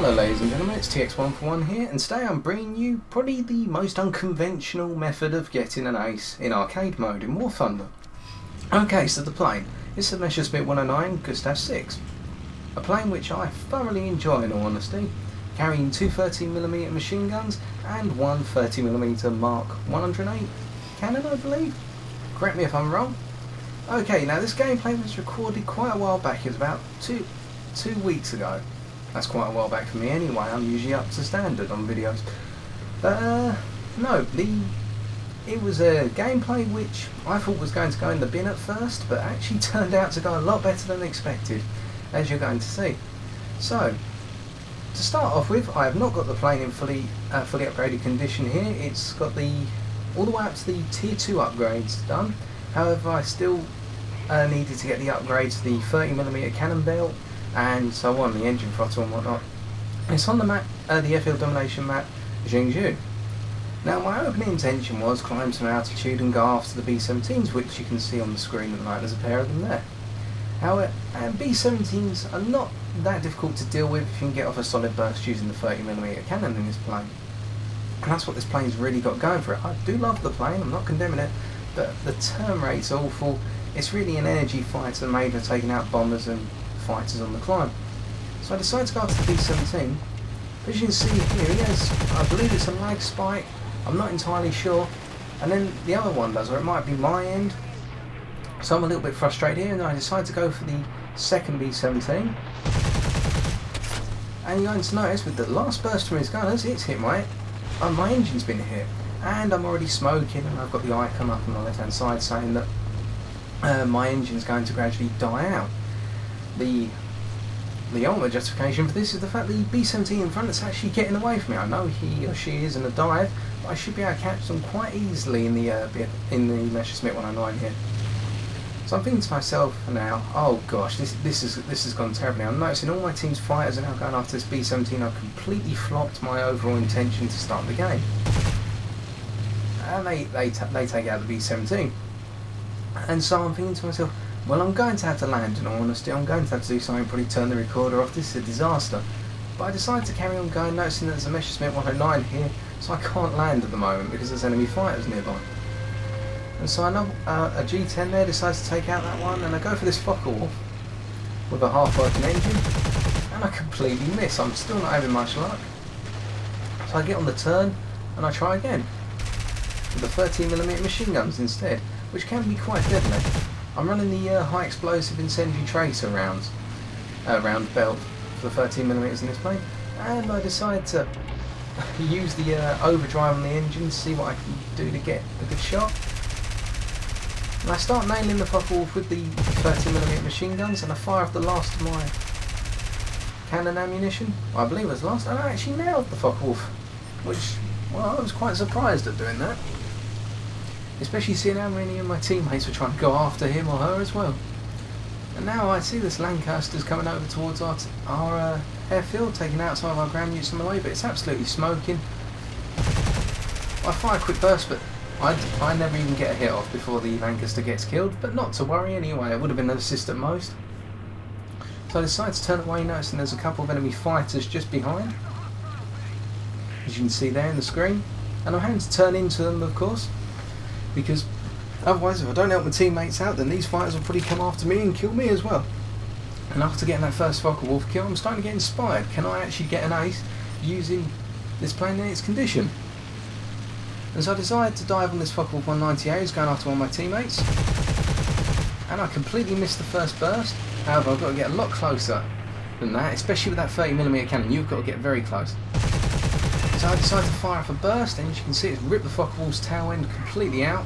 Hello ladies and gentlemen, it's TX141 here, and today I'm bringing you probably the most unconventional method of getting an ace in arcade mode in War Thunder. Okay, so the plane is the Messerschmitt 109 Gustav 6, a plane which I thoroughly enjoy in all honesty, carrying two 13mm machine guns and one 30mm Mark 108 cannon, I believe. Correct me if I'm wrong. Okay, now this gameplay was recorded quite a while back. It was about two weeks ago. That's quite a while back for me anyway. I'm usually up to standard on videos. But no, it was a gameplay which I thought was going to go in the bin at first, but actually turned out to go a lot better than expected, as you're going to see. So, to start off with, I have not got the plane in fully upgraded condition here. It's got all the way up to the tier 2 upgrades done. However, I still needed to get the upgrades to the 30mm cannon belt and so on, the engine throttle and whatnot. It's on the map, the Airfield Domination map, Zhengzhou. Now, my opening intention was climb some altitude and go after the B-17s, which you can see on the screen at the moment. There's a pair of them there. However, B-17s are not that difficult to deal with if you can get off a solid burst using the 30mm cannon in this plane. And that's what this plane's really got going for it. I do love the plane, I'm not condemning it, but the turn rate's awful. It's really an energy fighter made for taking out bombers and fighters on the climb. So I decided to go after the B-17. As you can see here, he has, I believe it's a lag spike, I'm not entirely sure, and then the other one does, or it might be my end. So I'm a little bit frustrated here, and I decided to go for the second B-17. And you're going to notice with the last burst from his gunners, it's hit my engine's been hit, and I'm already smoking, and I've got the icon up on the left hand side saying that my engine's going to gradually die out. The ultimate justification for this is the fact that the B-17 in front is actually getting away from me. I know he or she is in a dive, but I should be able to catch them quite easily in the Messerschmitt 109 here. So I'm thinking to myself now, oh gosh, this has gone terribly. I'm noticing all my team's fighters are now going after this B-17. I've completely flopped my overall intention to start the game, and they take out the B-17. And so I'm thinking to myself, well, I'm going to have to land, in all honesty. I'm going to have to do something, probably turn the recorder off. This is a disaster. But I decided to carry on going, noticing that there's a Messerschmitt 109 here, so I can't land at the moment because there's enemy fighters nearby. And so I know a G10 there decides to take out that one, and I go for this Focke-Wulf with a half-working engine, and I completely miss. I'm still not having much luck. So I get on the turn, and I try again with the 13mm machine guns instead, which can be quite deadly. I'm running the high explosive incendiary tracer round belt for the 13mm in this plane, and I decide to use the overdrive on the engine to see what I can do to get a good shot. And I start nailing the Focke-Wulf with the 13mm machine guns, and I fire off the last of my cannon ammunition. I believe it was last, and I actually nailed the Focke-Wulf, which, well, I was quite surprised at doing that. Especially seeing how many of my teammates were trying to go after him or her as well. And now I see this Lancaster's coming over towards our airfield, taking out some of our ground units on the way, but it's absolutely smoking. I fire a quick burst, but I never even get a hit off before the Lancaster gets killed, but not to worry anyway, it would have been an assist at most. So I decide to turn away, noticing there's a couple of enemy fighters just behind, as you can see there in the screen, and I'm having to turn into them, of course, because otherwise if I don't help my teammates out, then these fighters will probably come after me and kill me as well. And after getting that first Focke-Wulf kill, I'm starting to get inspired. Can I actually get an ace using this plane in its condition? And so I decided to dive on this Focke-Wulf 198, who's going after one of my teammates, and I completely missed the first burst. However, I've got to get a lot closer than that, especially with that 30mm cannon. You've got to get very close. So I decided to fire off a burst, and as you can see, it's ripped the Focke-Wulf's tail end completely out.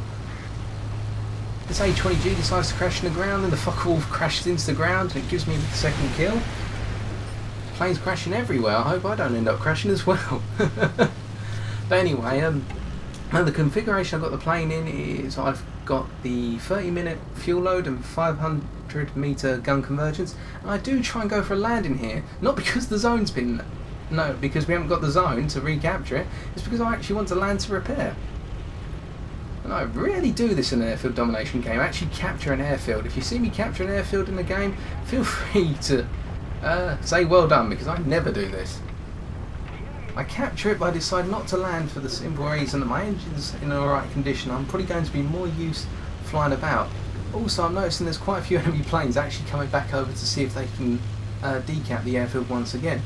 This A-20G decides to crash in the ground, and the Focke-Wulf crashes into the ground, and it gives me the second kill. The plane's crashing everywhere. I hope I don't end up crashing as well. But anyway, now the configuration I've got the plane in is I've got the 30-minute fuel load and 500-meter gun convergence, and I do try and go for a landing here, not because the zone's been... No, because we haven't got the zone to recapture it. It's because I actually want to land to repair. And I really do this in an airfield domination game. I actually capture an airfield. If you see me capture an airfield in the game, feel free to say well done, because I never do this. I capture it, but I decide not to land for the simple reason that my engine's in alright condition. I'm probably going to be more used flying about. Also, I'm noticing there's quite a few enemy planes actually coming back over to see if they can decap the airfield once again.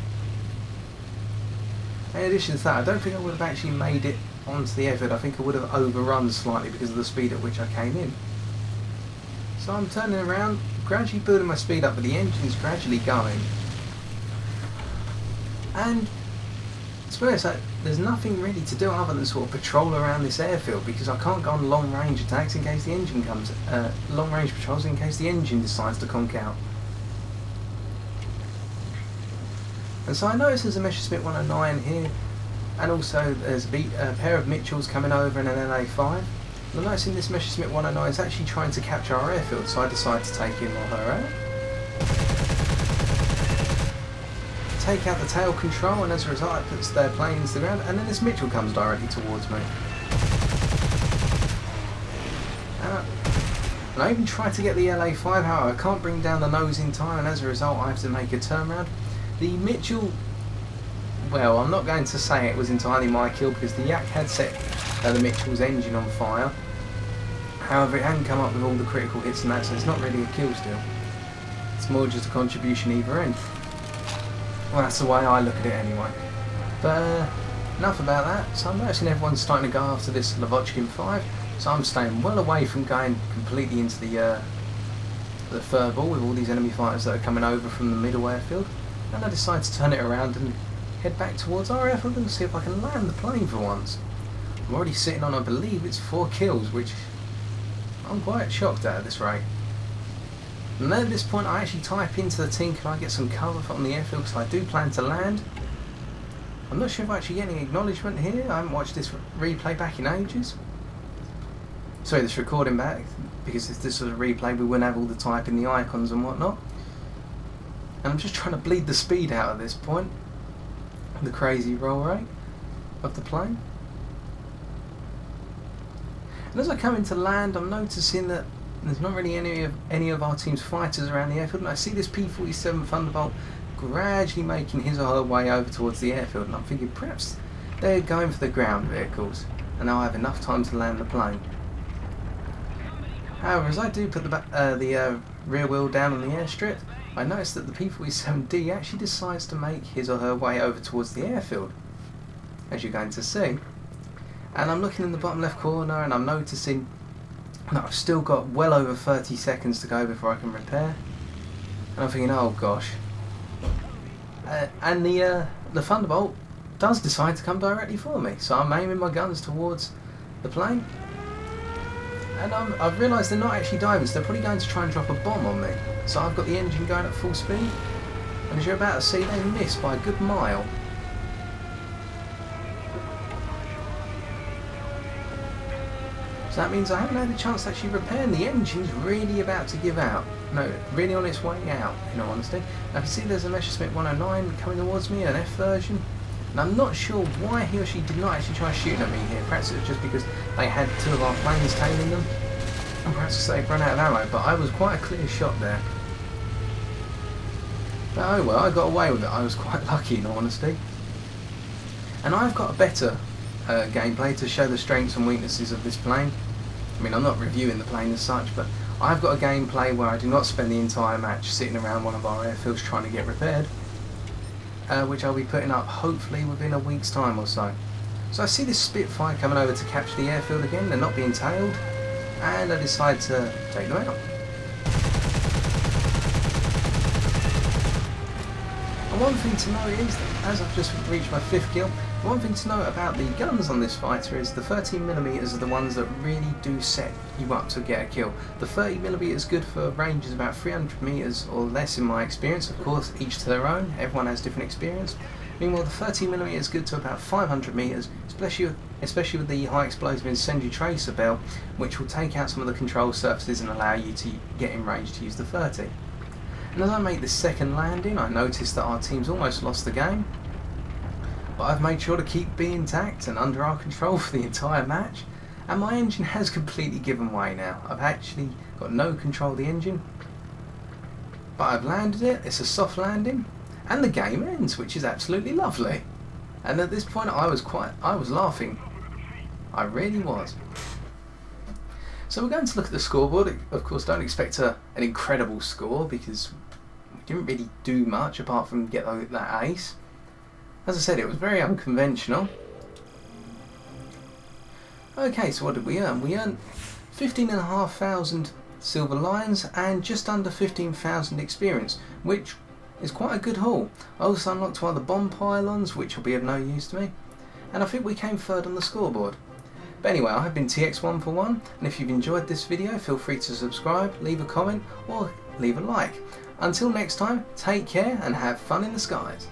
In addition to that, I don't think I would have actually made it onto the airfield. I think I would have overrun slightly because of the speed at which I came in. So I'm turning around, gradually building my speed up, but the engine's gradually going. And to be honest, there's nothing really to do other than sort of patrol around this airfield, because I can't go on long range attacks in case the engine comes, long range patrols in case the engine decides to conk out. And so I notice there's a Messerschmitt 109 here, and also there's a pair of Mitchells coming over in an LA5. And I'm noticing this Messerschmitt 109 is actually trying to capture our airfield, so I decide to take him or her out. Take out the tail control, and as a result it puts their planes to the ground, and then this Mitchell comes directly towards me. And I even try to get the LA5, however I can't bring down the nose in time, and as a result I have to make a turnaround. The Mitchell, well, I'm not going to say it was entirely my kill, because the Yak had set the Mitchell's engine on fire. However, it hadn't come up with all the critical hits and that, so it's not really a kill still. It's more just a contribution either end. Well, that's the way I look at it anyway. But enough about that. So I'm noticing everyone's starting to go after this Lavochkin 5, so I'm staying well away from going completely into the furball with all these enemy fighters that are coming over from the middle airfield. And I decide to turn it around and head back towards our airfield and see if I can land the plane for once. I'm already sitting on, I believe it's 4 kills, which I'm quite shocked at this rate. And then at this point I actually type into the team, can I get some cover from the airfield, because I do plan to land. I'm not sure if I actually get any acknowledgement here. I haven't watched this replay back in ages. Sorry, this recording back, because if this was a replay we wouldn't have all the typing, the icons and whatnot. And I'm just trying to bleed the speed out at this point, the crazy roll rate of the plane. And as I come into land, I'm noticing that there's not really any of our team's fighters around the airfield, and I see this P-47 Thunderbolt gradually making his or her way over towards the airfield, and I'm thinking perhaps they're going for the ground vehicles, and I'll have enough time to land the plane. However, as I do put the rear wheel down on the airstrip, I notice that the P-47D actually decides to make his or her way over towards the airfield, as you're going to see. And I'm looking in the bottom left corner, and I'm noticing that I've still got well over 30 seconds to go before I can repair. And I'm thinking, oh gosh. And the Thunderbolt does decide to come directly for me, so I'm aiming my guns towards the plane. And I've realised they're not actually diving, so they're probably going to try and drop a bomb on me. So I've got the engine going at full speed, and as you're about to see, they miss by a good mile. So that means I haven't had a chance to actually repair, and the engine's really about to give out. No, really on its way out, in all honesty. I can see there's a Messerschmitt 109 coming towards me, an F version. And I'm not sure why he or she did not actually try shooting at me here. Perhaps it was just because they had 2 of our planes tailing them, and perhaps they've run out of ammo, but I was quite a clear shot there. But oh well, I got away with it. I was quite lucky, in all honesty. And I've got a better gameplay to show the strengths and weaknesses of this plane. I mean, I'm not reviewing the plane as such, but I've got a gameplay where I do not spend the entire match sitting around one of our airfields trying to get repaired, which I'll be putting up hopefully within a week's time or so. So I see this Spitfire coming over to capture the airfield again. They're not being tailed, and I decide to take them out. And one thing to note is that as I've just reached my 5th kill, one thing to note about the guns on this fighter is the 13mm are the ones that really do set you up to get a kill. The 30mm is good for ranges about 300 meters or less in my experience. Of course, each to their own, everyone has different experience. Meanwhile, the 13mm is good to about 500 meters, especially with the high explosive incendiary tracer bell, which will take out some of the control surfaces and allow you to get in range to use the 30. And as I make this second landing, I notice that our team's almost lost the game, but I've made sure to keep being intact and under our control for the entire match, and my engine has completely given way now. I've actually got no control of the engine, but I've landed it. It's a soft landing, and the game ends, which is absolutely lovely. And at this point I was laughing. I really was. So we're going to look at the scoreboard. Of course, don't expect an incredible score because we didn't really do much apart from get that ace. As I said, it was very unconventional. Okay, so what did we earn? We earned 15,500 silver lions and just under 15,000 experience, which is quite a good haul. I also unlocked one of the bomb pylons, which will be of no use to me, and I think we came third on the scoreboard. But anyway, I have been TX141, and if you've enjoyed this video, feel free to subscribe, leave a comment, or leave a like. Until next time, take care and have fun in the skies.